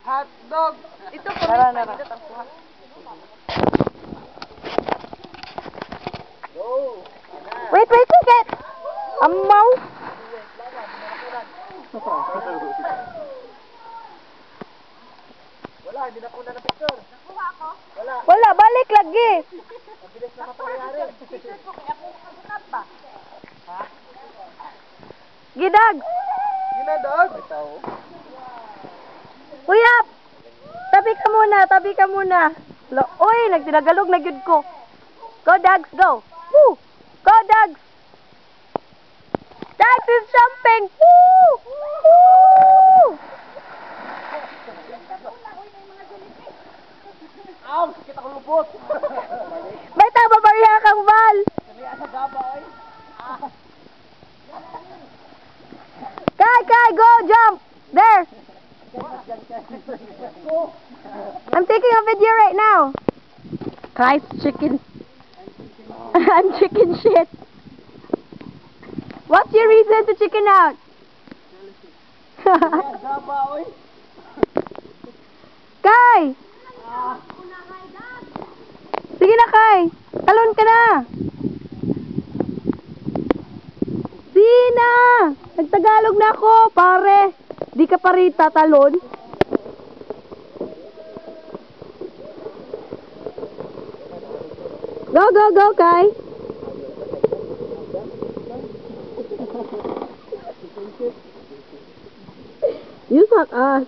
Hotdog. Ito po. Wait, wait. Amaw. Wala, hindi na kuna na picture. Nakuha ako? Wala, balik lagi. Mabilis na mapangyari. Picture ko, kaya kung makabunab ba? Ha? Gidag. Ginadog? Ito. Uyap. Tabi ka muna. Uy, nagtinagalog na gyud ko. Go, Dags, go. Woo! Go, Dags. Dags is jumping. Woo! Woo! Aw, sakit ako lubot. Baita, babariha kang bal. Kaya sa gaba, oy. Kai, go, jump. There. I'm taking a video right now. Kai's chicken. I'm chicken shit. What's your reason to chicken out? Kaya gaba, oy. Kai! Sige na, Kai. Talon ka na. Sige na. Nagtagalog na ako, pare. Di ka pa rita, talon. Go, Kai. You suck us.